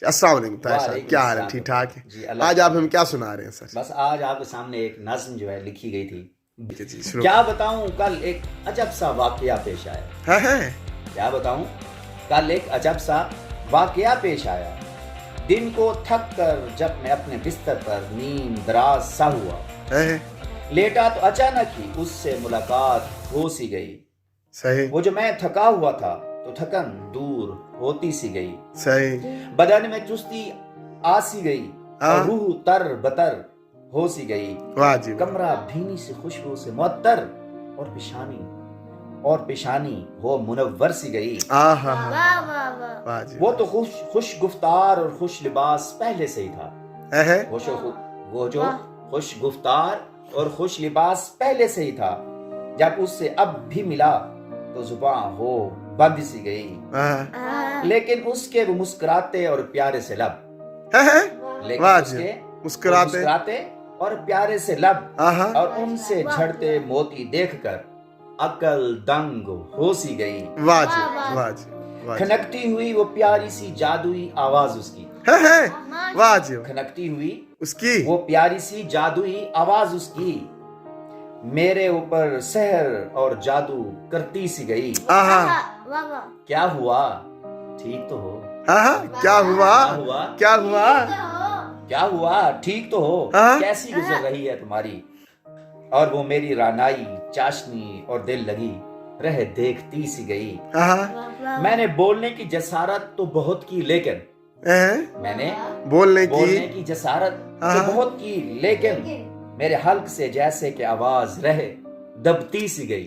अस्सलाम वालेकुम ताहिर साहब, क्या हाल है? ठीक ठाक है जी, आज आप हमें क्या सुना रहे हैं सर? बस आज आपके सामने एक नज्म जो है लिखी गई थी। जी शुरू। क्या बताऊं, कल एक अजब सा वाकया पेश आया। है क्या बताऊं, कल एक अजब सा वाकया पेश आया। दिन को थक कर जब मैं अपने बिस्तर पर नींद दराज सा हुआ, है लेटा तो अचानक ही उससे मुलाकात हो सी गई। सही वो जो मैं थका हुआ था तो थकन दूर होती सी गई। सही। बदन में चुस्ती आ सी गई और रूह तर बतर हो सी गई। वाह जी वाह। कमरा भीनी सी खुशबू से मुअत्तर और पेशानी हो मुनव्वर सी गई। आहा वाह जी। वो तो खुश गुफ्तार और खुश लिबास पहले से ही था। है वो जो खुश गुफ्तार और खुश लिबास पहले से ही था। जब उससे अब भी मिला तो जुबान हो बंद सी गई। लेकिन उसके वो मुस्कुराते और प्यारे से लब, लेकिन वाह उसके जी। मुस्कुराते और प्यारे से लब और उनसे झड़ते मोती देखकर अकल दंग हो सी गई। वाह जी वाह जी। खनकती हुई वो प्यारी सी जादुई आवाज उसकी, है वाह जी। खनकती हुई उसकी वो प्यारी सी जादुई आवाज उसकी मेरे ऊपर सहर और जादू करती सी गई। क्या हुआ, ठीक तो हो? क्या हुआ क्या हुआ, ठीक तो हो? कैसी गुजर रही है तुम्हारी? और वो मेरी रानाई चाशनी और दिल लगी रह देखती सी गई। मैंने बोलने की जसारत तो बहुत की, लेकिन मैंने बोलने की जसारत तो बहुत की, लेकिन मेरे हल्क से जैसे कि आवाज रहे दबती सी गई।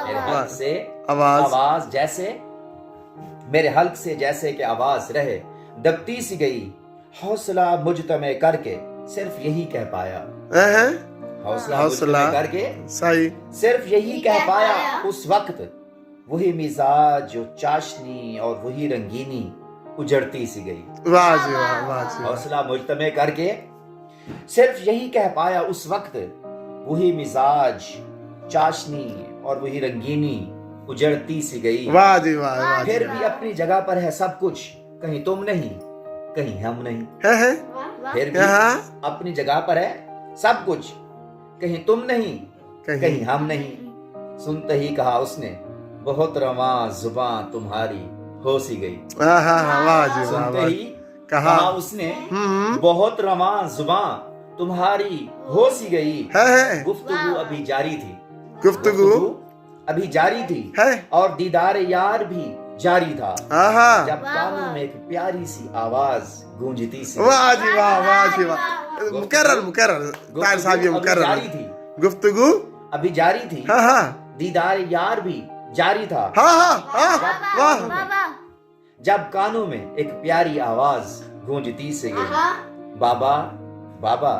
मेरे हल्क से आवाज जैसे मेरे हल्क से जैसे कि आवाज रहे दबती सी गई। हौसला मुजतमे करके सिर्फ यही कह पाया, हौसला मुजतमे करके सही सिर्फ यही कह पाया उस वक्त। वही मिजाज जो चाशनी और वही रंगीनी उजड़ती सी गई। वाह जी वाह जी। हौसला मुजतमे करके सिर्फ यही कह पाया उस वक्त। वही मिजाज चाशनी और वही रंगीनी उजड़ती सी गई। वाह जी वाह। फिर भी अपनी जगह पर है सब कुछ, कहीं तुम नहीं कहीं हम नहीं। फिर भी अपनी जगह पर है सब कुछ, कहीं तुम नहीं कहीं हम नहीं। सुनते ही कहा उसने बहुत रवां जुबान तुम्हारी हो सी गई। वाह जी सुनते ही कहा उसने बहुत रवां जुबान तुम्हारी हो सी गई। गुफ्तगू अभी जारी थी, अभी जारी थी और दीदार यार भी जारी था। जब कानों में एक प्यारी सी आवाज गूंजती सी। वाह जी वाह जी वाह। मुकर्रर ताहिर साहब, ये मुकर्रर जारी थी, गुफ्तगू अभी जारी थी, दीदार यार भी जारी था। जब कानों में एक प्यारी आवाज गूंजती से गई। बाबा बाबा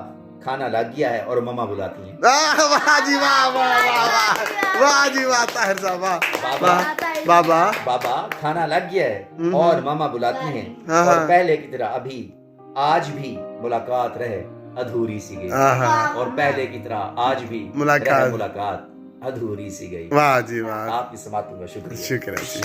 खाना लग गया है और मम्मा बुलाती हैं। वाह जी वाह वाह जी वाह ताहिर साहब वाह। बाबा खाना लग गया है और मामा बुलाती हैं। और पहले की तरह अभी आज भी मुलाकात रहे अधूरी सी गई। और पहले की तरह आज भी मुलाकात अधूरी सी गई। वाह जी वाह। आपकी समात में शुक्रिया। जी।